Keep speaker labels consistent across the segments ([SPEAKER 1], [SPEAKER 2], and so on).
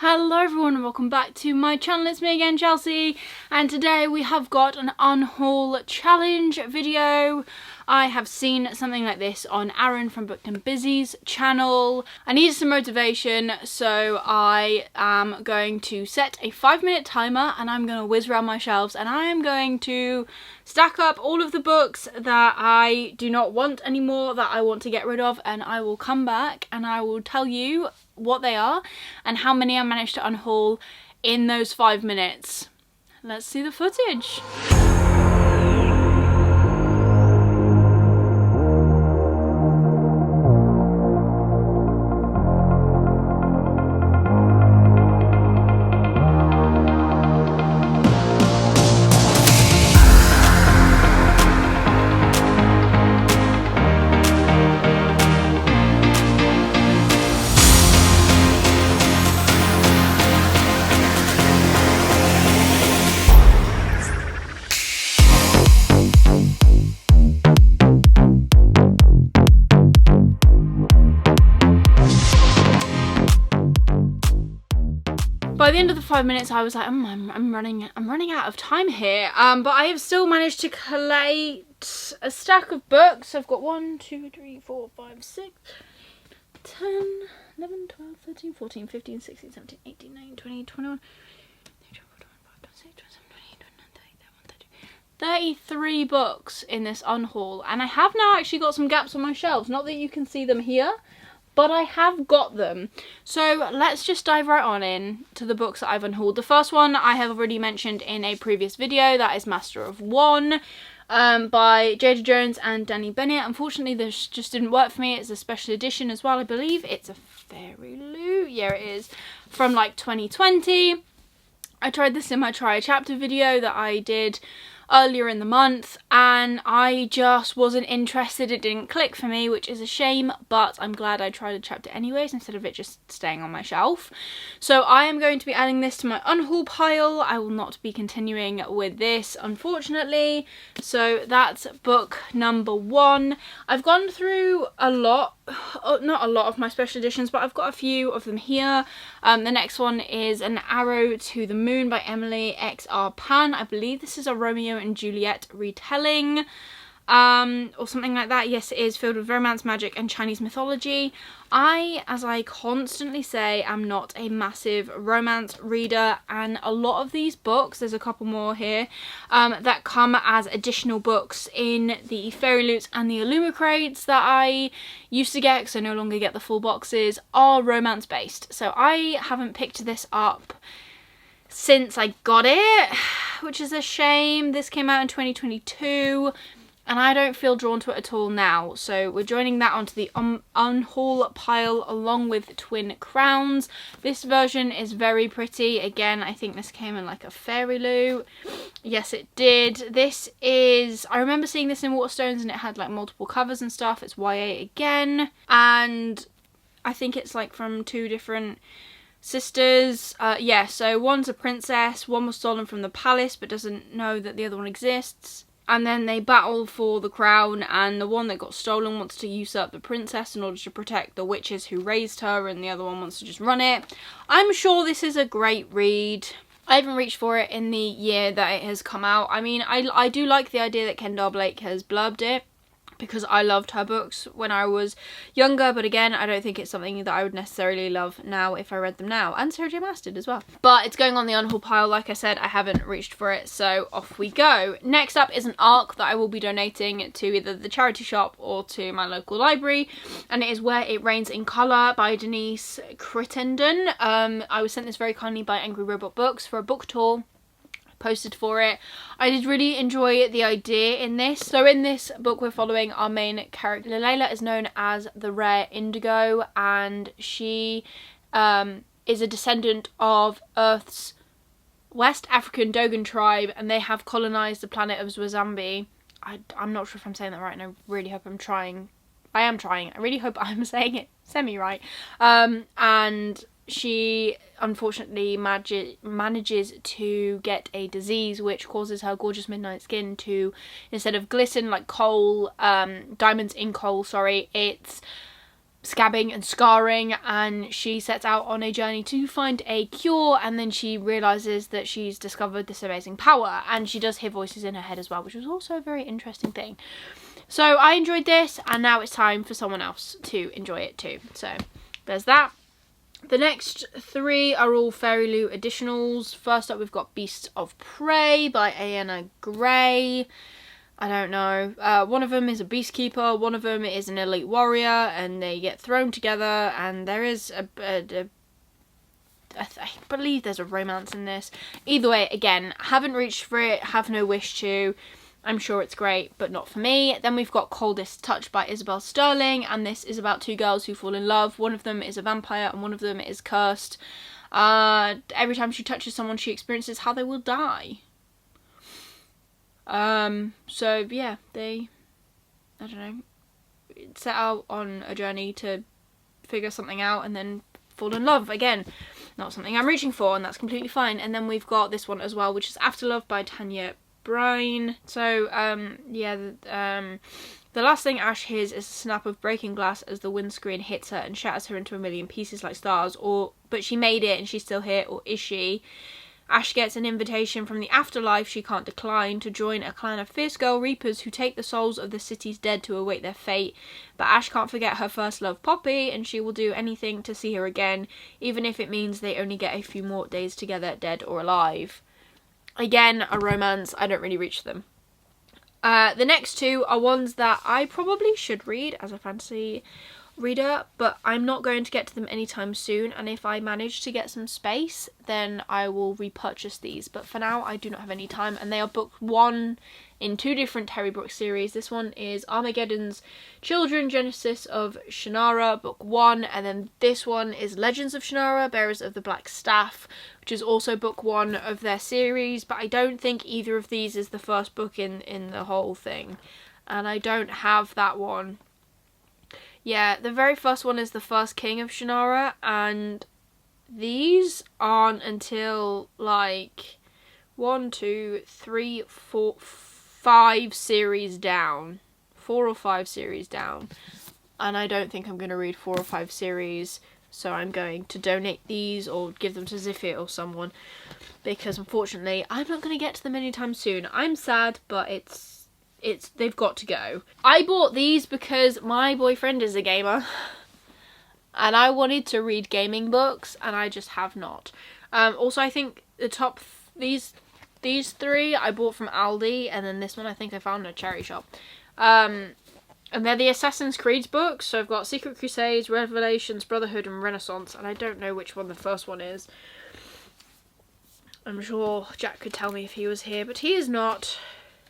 [SPEAKER 1] Hello everyone and welcome back to my channel. It's me again, Chelsea, and today we have got an unhaul challenge video. I have seen something like this on Aaron from Booked and Busy's channel. I needed some motivation, so I am going to set a 5-minute timer and I'm going to whiz around my shelves and I am going to stack up all of the books that I do not want anymore, that I want to get rid of, and I will come back and I will tell you what they are and how many I managed to unhaul in those 5 minutes. Let's see the footage. By the end of the 5 minutes, I was like, I'm running out of time here. But I have still managed to collate a stack of books. I've got 1, 2, 3, 4, 5, 6, 10, 11, 12, 13, 14, 15, 16, 17, 18, 19, 20, 21, 33 books in this unhaul. And I have now actually got some gaps on my shelves. Not that you can see them here, but I have got them. So let's just dive right on in to the books that I've unhauled. The first one I have already mentioned in a previous video. That is Master of One by Jada Jones and Danny Bennett. Unfortunately, this just didn't work for me. It's a special edition as well, I believe. It's a Fairy Loot. Yeah, it is. From like 2020. I tried this in my Try a Chapter video that I did earlier in the month and I just wasn't interested. It didn't click for me, which is a shame, but I'm glad I tried a chapter anyways instead of it just staying on my shelf. So I am going to be adding this to my unhaul pile. I will not be continuing with this, unfortunately. So that's book number 1. I've gone through a lot, not a lot of my special editions, but I've got a few of them here. The next one is An Arrow to the Moon by Emily X.R. Pan. I believe this is a Romeo and Juliet retelling, or something like that. Yes, it is, filled with romance, magic and Chinese mythology. As I constantly say, am not a massive romance reader, and a lot of these books, there's a couple more here, that come as additional books in the Fairy Loots and the Illuma crates that I used to get, because I no longer get the full boxes, are romance based. So I haven't picked this up since I got it, which is a shame. This came out in 2022 and I don't feel drawn to it at all now, so we're joining that onto the unhaul pile along with Twin Crowns. This version is very pretty. Again, I think this came in like a Fairy Loot. Yes, it did. This is, I remember seeing this in Waterstones and it had like multiple covers and stuff. It's YA again, and I think it's like from 2 different sisters. Yeah, so one's a princess, one was stolen from the palace but doesn't know that the other one exists, and then they battle for the crown, and the one that got stolen wants to usurp the princess in order to protect the witches who raised her, and the other one wants to just run it. I'm sure this is a great read. I haven't reached for it in the year that it has come out. I mean, I do like the idea that Kendall Blake has blurbed it, because I loved her books when I was younger, but again, I don't think it's something that I would necessarily love now if I read them now. And Sarah J. Maas did as well. But it's going on the unhaul pile. Like I said, I haven't reached for it, so off we go. Next up is an ARC that I will be donating to either the charity shop or to my local library, and it is Where It Rains in Colour by Denise Crittenden. I was sent this very kindly by Angry Robot Books for a book tour. Posted for it. I did really enjoy the idea in this. So in this book we're following our main character. Layla is known as the Rare Indigo, and she is a descendant of Earth's West African Dogon tribe, and they have colonised the planet of Zwazambi. I'm not sure if I'm saying that right, and I really hope I'm trying. I am trying. I really hope I'm saying it semi-right. And she unfortunately manages to get a disease which causes her gorgeous midnight skin to, instead of glisten like coal, diamonds in coal, sorry, it's scabbing and scarring, and she sets out on a journey to find a cure, and then she realises that she's discovered this amazing power, and she does hear voices in her head as well, which was also a very interesting thing. So I enjoyed this, and now it's time for someone else to enjoy it too. So there's that. The next 3 are all Fairy Loot additionals. First up, we've got Beasts of Prey by Anna Gray. I don't know. One of them is a beastkeeper, one of them is an elite warrior, and they get thrown together, and there is I believe there's a romance in this. Either way, again, haven't reached for it, have no wish to. I'm sure it's great, but not for me. Then we've got Coldest Touch by Isabel Sterling, and this is about 2 girls who fall in love. One of them is a vampire, and one of them is cursed. Every time she touches someone, she experiences how they will die. So yeah, they, I don't know, set out on a journey to figure something out and then fall in love. Again, not something I'm reaching for, and that's completely fine. And then we've got this one as well, which is Afterlove by Tanya Brine. So, the last thing Ash hears is a snap of breaking glass as the windscreen hits her and shatters her into a million pieces like stars. But she made it and she's still here, or is she? Ash gets an invitation from the afterlife she can't decline to join a clan of fierce girl reapers who take the souls of the city's dead to await their fate. But Ash can't forget her first love, Poppy, and she will do anything to see her again, even if it means they only get a few more days together, dead or alive. Again, a romance. I don't really reach them. The next 2 are ones that I probably should read as a fantasy reader, but I'm not going to get to them anytime soon, and if I manage to get some space, then I will repurchase these. But for now, I do not have any time, and they are book 1 in 2 different Terry Brooks series. This one is Armageddon's Children, Genesis of Shannara, book 1, and then this one is Legends of Shannara, Bearers of the Black Staff, which is also book 1 of their series, but I don't think either of these is the first book in the whole thing, and I don't have that one. Yeah, the very first one is The First King of Shannara, and these aren't until like 1, 2, 3, 4, 5 series down. 4 or 5 series down. And I don't think I'm going to read 4 or 5 series, so I'm going to donate these or give them to Zifir or someone, because unfortunately I'm not going to get to them anytime soon. I'm sad, but they've got to go. I bought these because my boyfriend is a gamer and I wanted to read gaming books, and I just have not. Also, I think these 3 I bought from Aldi, and then this one I think I found in a charity shop. And they're the Assassin's Creed books, so I've got Secret Crusades, Revelations, Brotherhood and Renaissance, and I don't know which one the first one is. I'm sure Jack could tell me if he was here, but he is not.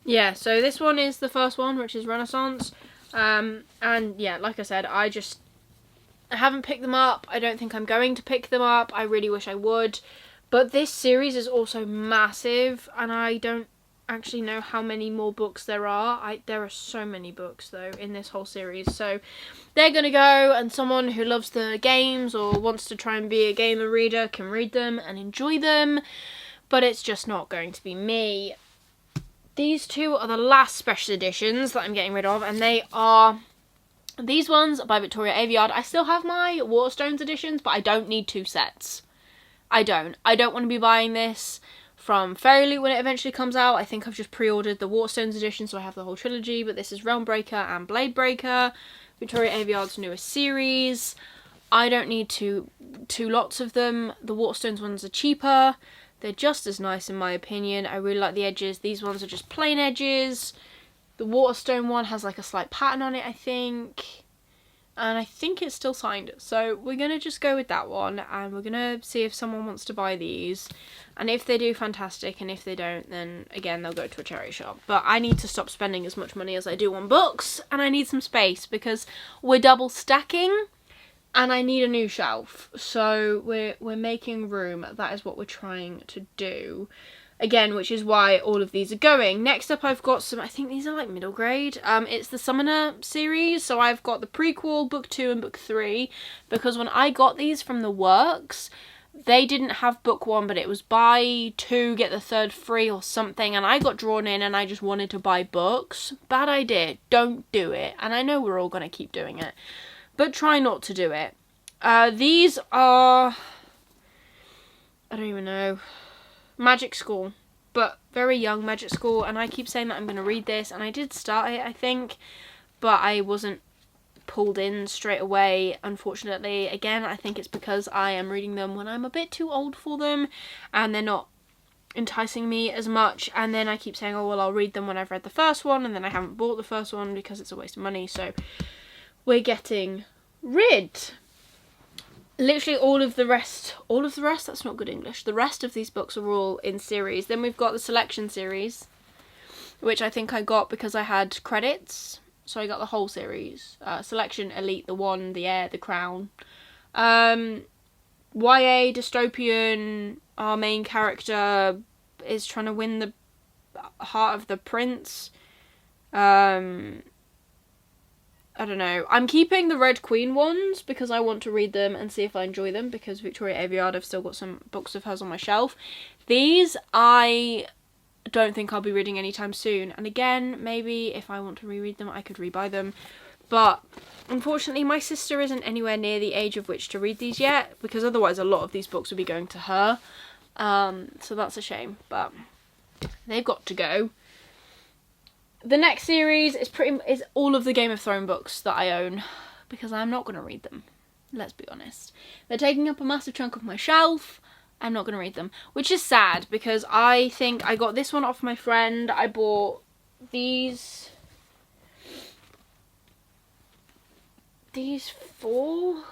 [SPEAKER 1] Yeah, so this one is the first one, which is Renaissance. And yeah, like I said, I haven't picked them up. I don't think I'm going to pick them up. I really wish I would. But this series is also massive, and I don't actually know how many more books there are. There are so many books, though, in this whole series. So they're going to go, and someone who loves the games or wants to try and be a gamer reader can read them and enjoy them. But it's just not going to be me. These 2 are the last special editions that I'm getting rid of, and they are these ones by Victoria Aveyard. I still have my Waterstones editions, but I don't need 2 sets. I don't want to be buying this from Fairy Loot when it eventually comes out. I think I've just pre-ordered the Waterstones edition, so I have the whole trilogy, but this is Realmbreaker and Bladebreaker, Victoria Aveyard's newest series. I don't need two lots of them. The Waterstones ones are cheaper. They're just as nice in my opinion. I really like the edges. These ones are just plain edges. The Waterstone one has like a slight pattern on it, I think. And I think it's still signed. So we're going to just go with that one. And we're going to see if someone wants to buy these. And if they do, fantastic. And if they don't, then again, they'll go to a charity shop. But I need to stop spending as much money as I do on books. And I need some space because we're double stacking. And I need a new shelf, so we're making room. That is what we're trying to do. Again, which is why all of these are going. Next up, I've got some, I think these are like middle grade. It's the Summoner series, so I've got the prequel, book 2 and book 3. Because when I got these from the works, they didn't have book 1, but it was buy 2, get the 3rd free or something. And I got drawn in and I just wanted to buy books. Bad idea. Don't do it. And I know we're all going to keep doing it. but try not to do it. These are, I don't even know, Magic School, but very young Magic School, and I keep saying that I'm going to read this, and I did start it, I think, but I wasn't pulled in straight away, unfortunately. Again, I think it's because I am reading them when I'm a bit too old for them, and they're not enticing me as much, and then I keep saying, oh well, I'll read them when I've read the first one, and then I haven't bought the first one because it's a waste of money. So we're getting rid, literally all of the rest, that's not good English, the rest of these books are all in series. Then we've got the selection series, which I think I got because I had credits, so I got the whole series. Selection, Elite, The Wand, The Heir, The Crown. YA, dystopian, our main character is trying to win the heart of the prince. I don't know. I'm keeping the Red Queen ones because I want to read them and see if I enjoy them, because Victoria Aveyard, I've still got some books of hers on my shelf. These I don't think I'll be reading anytime soon, and again, maybe if I want to reread them I could rebuy them, but unfortunately my sister isn't anywhere near the age of which to read these yet, because otherwise a lot of these books would be going to her, so that's a shame, but they've got to go. The next series is all of the Game of Thrones books that I own, because I'm not going to read them, let's be honest. They're taking up a massive chunk of my shelf. I'm not going to read them, which is sad, because I think I got this one off my friend. I bought these four,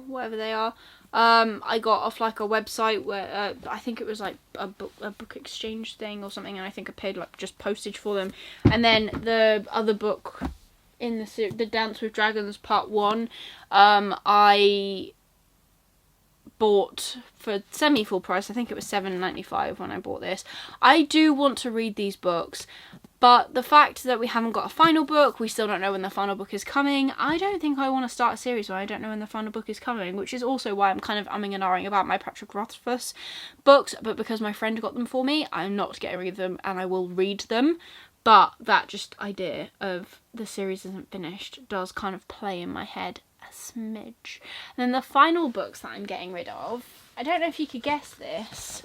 [SPEAKER 1] whatever they are. I got off like a website where I think it was like a book exchange thing or something, and I think I paid like just postage for them. And then the other book in the Dance with Dragons Part 1, I bought for semi-full price. I think it was $7.95 when I bought this. I do want to read these books, but the fact that we haven't got a final book, we still don't know when the final book is coming, I don't think I want to start a series where I don't know when the final book is coming, which is also why I'm kind of umming and ahhing about my Patrick Rothfuss books, but because my friend got them for me, I'm not getting rid of them, and I will read them. But that just idea of the series isn't finished does kind of play in my head a smidge. And then the final books that I'm getting rid of, I don't know if you could guess this.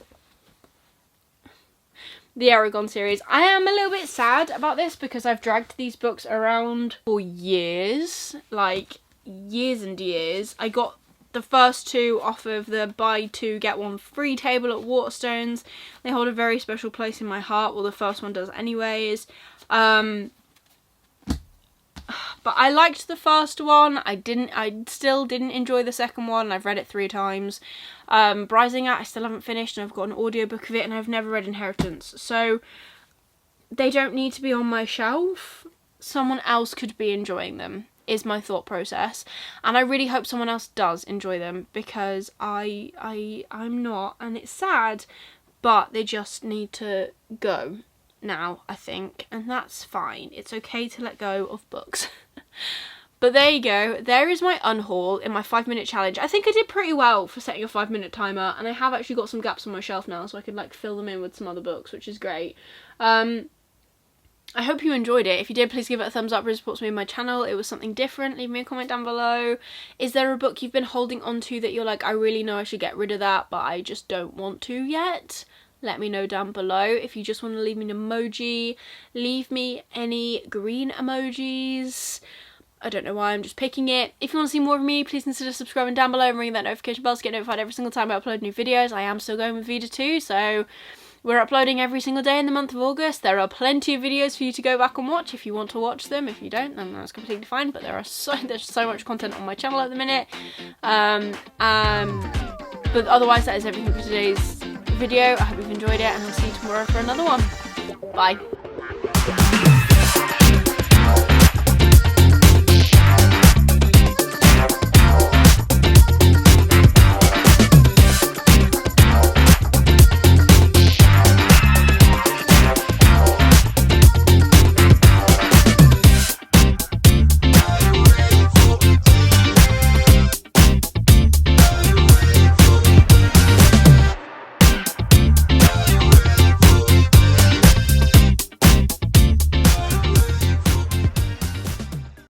[SPEAKER 1] The Aragon series. I am a little bit sad about this because I've dragged these books around for years. Like, years and years. I got the first two off of the buy two get one free table at Waterstones. They hold a very special place in my heart. Well, the first one does anyways. But I liked the first one. I still didn't enjoy the second one. I've read it 3 times. Brisingat I still haven't finished, and I've got an audiobook of it, and I've never read Inheritance. So they don't need to be on my shelf. Someone else could be enjoying them, is my thought process, and I really hope someone else does enjoy them, because I'm not, and it's sad, but they just need to go now, I think, and that's fine. It's okay to let go of books. But there you go, there is my unhaul in my 5-minute challenge. I think I did pretty well for setting a 5-minute timer, and I have actually got some gaps on my shelf now, so I could like fill them in with some other books, which is great. I hope you enjoyed it. If you did, please give it a thumbs up. It supports me and my channel. It was something different. Leave me a comment down below. Is there a book you've been holding on to that you're like, I really know I should get rid of that, but I just don't want to yet? Let me know down below. If you just want to leave me an emoji, leave me any green emojis. I don't know why, I'm just picking it. If you want to see more of me, please consider subscribing down below and ringing that notification bell to get notified every single time I upload new videos. I am still going with Vita 2, so we're uploading every single day in the month of August. There are plenty of videos for you to go back and watch if you want to watch them. If you don't, then that's completely fine. But there's so much content on my channel at the minute. But otherwise, that is everything for today's video. I hope you've enjoyed it, and I'll see you tomorrow for another one. Bye.